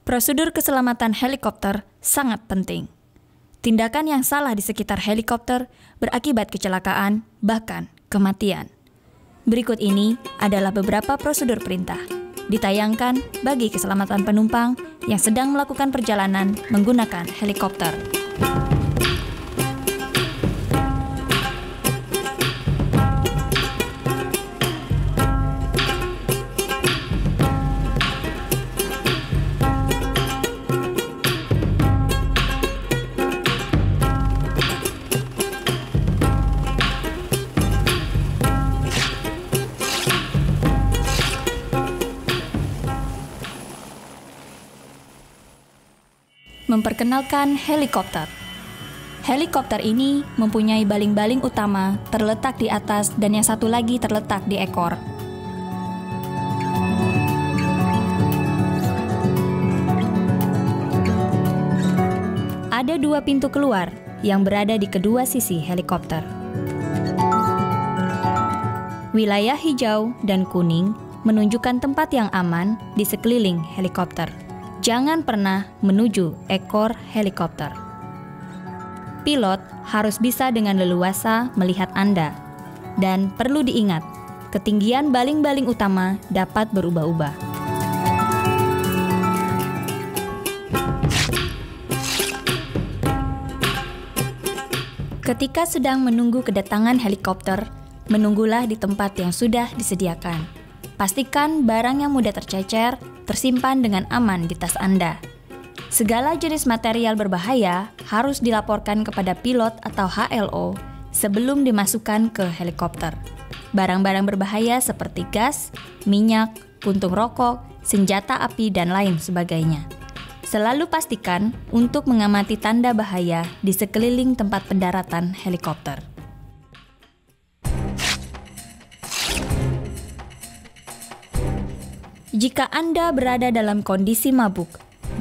Prosedur keselamatan helikopter sangat penting. Tindakan yang salah di sekitar helikopter berakibat kecelakaan, bahkan kematian. Berikut ini adalah beberapa prosedur perintah ditayangkan bagi keselamatan penumpang yang sedang melakukan perjalanan menggunakan helikopter. Memperkenalkan helikopter. Helikopter ini mempunyai baling-baling utama terletak di atas dan yang satu lagi terletak di ekor. Ada dua pintu keluar yang berada di kedua sisi helikopter. Wilayah hijau dan kuning menunjukkan tempat yang aman di sekeliling helikopter. Jangan pernah menuju ekor helikopter. Pilot harus bisa dengan leluasa melihat Anda. Dan perlu diingat, ketinggian baling-baling utama dapat berubah-ubah. Ketika sedang menunggu kedatangan helikopter, menunggulah di tempat yang sudah disediakan. Pastikan barang yang mudah tercecer tersimpan dengan aman di tas Anda. Segala jenis material berbahaya harus dilaporkan kepada pilot atau HLO sebelum dimasukkan ke helikopter. Barang-barang berbahaya seperti gas, minyak, puntung rokok, senjata api, dan lain sebagainya. Selalu pastikan untuk mengamati tanda bahaya di sekeliling tempat pendaratan helikopter. Jika Anda berada dalam kondisi mabuk,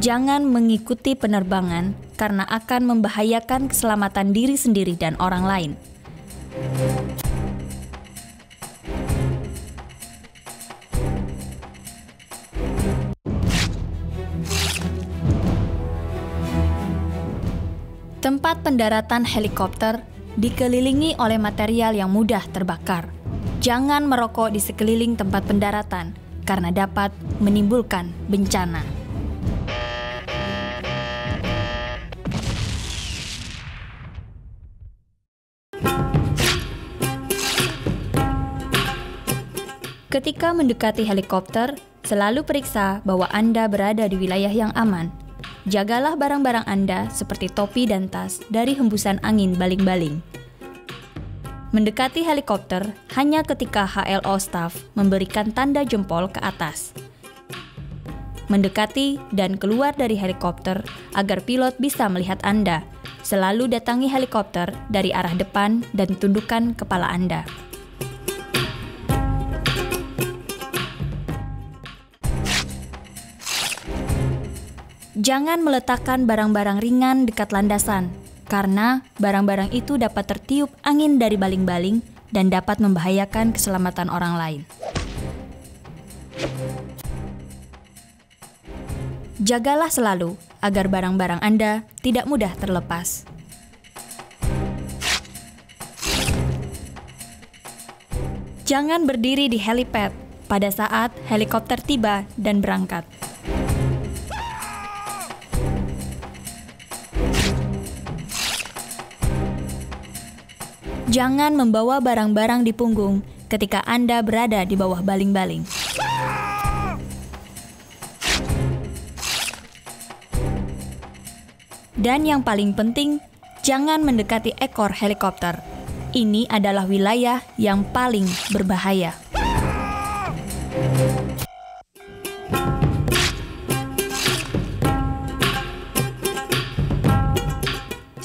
jangan mengikuti penerbangan karena akan membahayakan keselamatan diri sendiri dan orang lain. Tempat pendaratan helikopter dikelilingi oleh material yang mudah terbakar. Jangan merokok di sekeliling tempat pendaratan karena dapat menimbulkan bencana. Ketika mendekati helikopter, selalu periksa bahwa Anda berada di wilayah yang aman. Jagalah barang-barang Anda seperti topi dan tas dari hembusan angin baling-baling. Mendekati helikopter hanya ketika HLO staff memberikan tanda jempol ke atas. Mendekati dan keluar dari helikopter agar pilot bisa melihat Anda. Selalu datangi helikopter dari arah depan dan tundukkan kepala Anda. Jangan meletakkan barang-barang ringan dekat landasan, karena barang-barang itu dapat tertiup angin dari baling-baling dan dapat membahayakan keselamatan orang lain. Jagalah selalu agar barang-barang Anda tidak mudah terlepas. Jangan berdiri di helipad pada saat helikopter tiba dan berangkat. Jangan membawa barang-barang di punggung ketika Anda berada di bawah baling-baling. Dan yang paling penting, jangan mendekati ekor helikopter. Ini adalah wilayah yang paling berbahaya.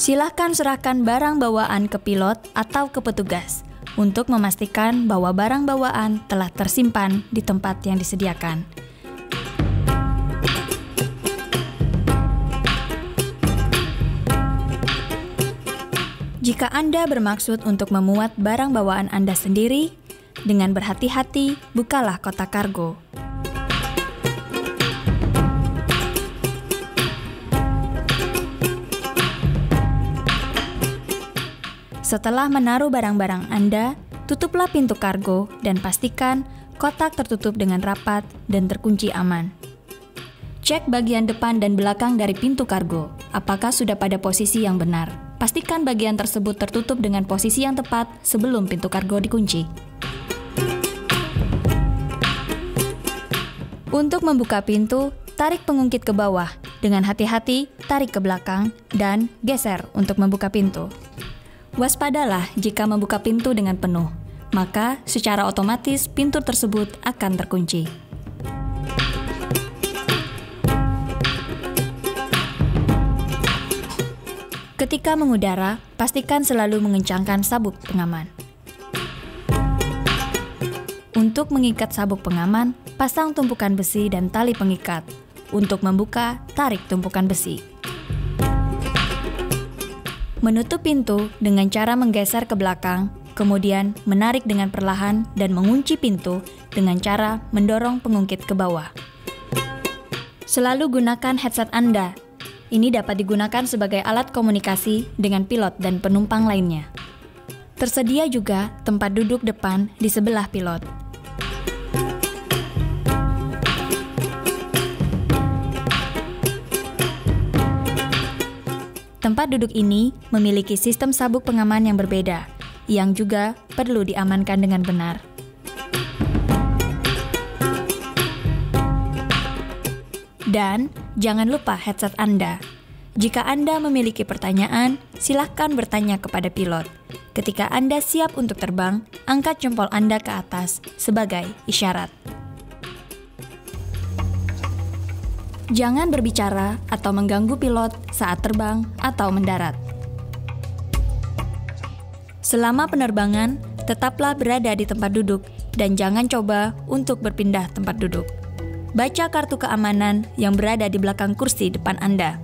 Silahkan serahkan barang bawaan ke pilot atau ke petugas untuk memastikan bahwa barang bawaan telah tersimpan di tempat yang disediakan. Jika Anda bermaksud untuk memuat barang bawaan Anda sendiri, dengan berhati-hati bukalah kotak kargo. Setelah menaruh barang-barang Anda, tutuplah pintu kargo dan pastikan kotak tertutup dengan rapat dan terkunci aman. Cek bagian depan dan belakang dari pintu kargo, apakah sudah pada posisi yang benar. Pastikan bagian tersebut tertutup dengan posisi yang tepat sebelum pintu kargo dikunci. Untuk membuka pintu, tarik pengungkit ke bawah. Dengan hati-hati, tarik ke belakang dan geser untuk membuka pintu. Waspadalah jika membuka pintu dengan penuh, maka secara otomatis pintu tersebut akan terkunci. Ketika mengudara, pastikan selalu mengencangkan sabuk pengaman. Untuk mengikat sabuk pengaman, pasang tumpukan besi dan tali pengikat. Untuk membuka, tarik tumpukan besi. Menutup pintu dengan cara menggeser ke belakang, kemudian menarik dengan perlahan dan mengunci pintu dengan cara mendorong pengungkit ke bawah. Selalu gunakan headset Anda. Ini dapat digunakan sebagai alat komunikasi dengan pilot dan penumpang lainnya. Tersedia juga tempat duduk depan di sebelah pilot. Tempat duduk ini memiliki sistem sabuk pengaman yang berbeda, yang juga perlu diamankan dengan benar. Dan jangan lupa headset Anda. Jika Anda memiliki pertanyaan, silakan bertanya kepada pilot. Ketika Anda siap untuk terbang, angkat jempol Anda ke atas sebagai isyarat. Jangan berbicara atau mengganggu pilot saat terbang atau mendarat. Selama penerbangan, tetaplah berada di tempat duduk dan jangan coba untuk berpindah tempat duduk. Baca kartu keamanan yang berada di belakang kursi depan Anda.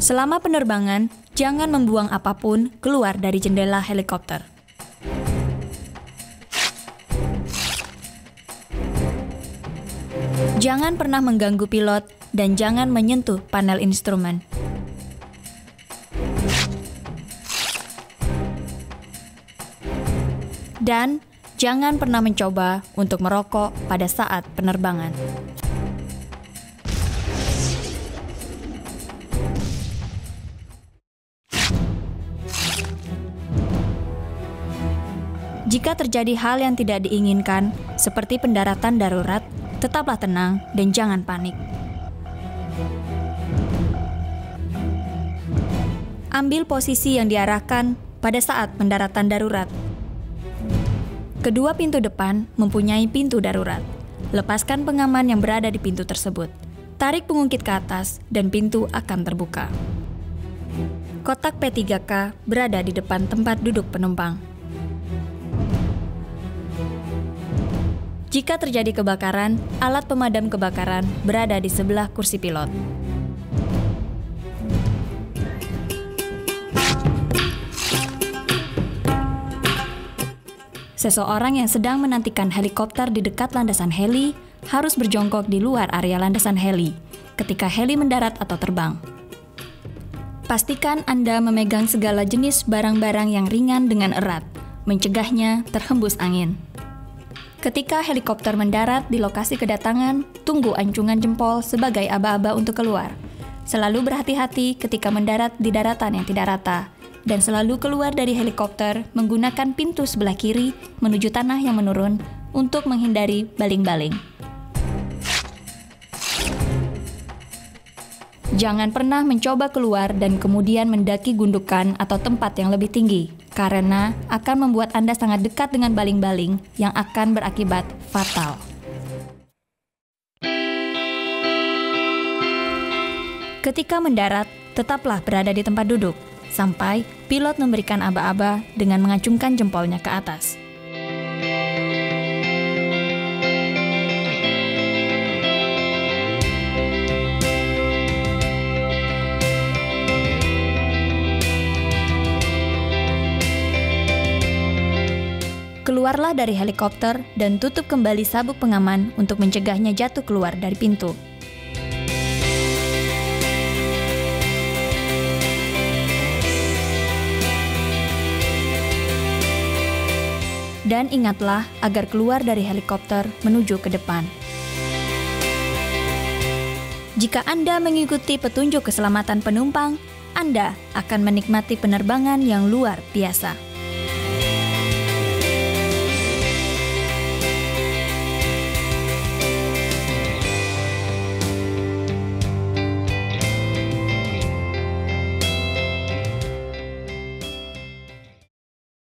Selama penerbangan, jangan membuang apapun keluar dari jendela helikopter. Jangan pernah mengganggu pilot dan jangan menyentuh panel instrumen. Dan jangan pernah mencoba untuk merokok pada saat penerbangan. Jika terjadi hal yang tidak diinginkan, seperti pendaratan darurat, tetaplah tenang dan jangan panik. Ambil posisi yang diarahkan pada saat pendaratan darurat. Kedua pintu depan mempunyai pintu darurat. Lepaskan pengaman yang berada di pintu tersebut. Tarik pengungkit ke atas dan pintu akan terbuka. Kotak P3K berada di depan tempat duduk penumpang. Jika terjadi kebakaran, alat pemadam kebakaran berada di sebelah kursi pilot. Seseorang yang sedang menantikan helikopter di dekat landasan heli harus berjongkok di luar area landasan heli ketika heli mendarat atau terbang. Pastikan Anda memegang segala jenis barang-barang yang ringan dengan erat, mencegahnya terhembus angin. Ketika helikopter mendarat di lokasi kedatangan, tunggu ancungan jempol sebagai aba-aba untuk keluar. Selalu berhati-hati ketika mendarat di daratan yang tidak rata, dan selalu keluar dari helikopter menggunakan pintu sebelah kiri menuju tanah yang menurun untuk menghindari baling-baling. Jangan pernah mencoba keluar dan kemudian mendaki gundukan atau tempat yang lebih tinggi, karena akan membuat Anda sangat dekat dengan baling-baling yang akan berakibat fatal. Ketika mendarat, tetaplah berada di tempat duduk, sampai pilot memberikan aba-aba dengan mengacungkan jempolnya ke atas. Keluarlah dari helikopter dan tutup kembali sabuk pengaman untuk mencegahnya jatuh keluar dari pintu. Dan ingatlah agar keluar dari helikopter menuju ke depan. Jika Anda mengikuti petunjuk keselamatan penumpang, Anda akan menikmati penerbangan yang luar biasa.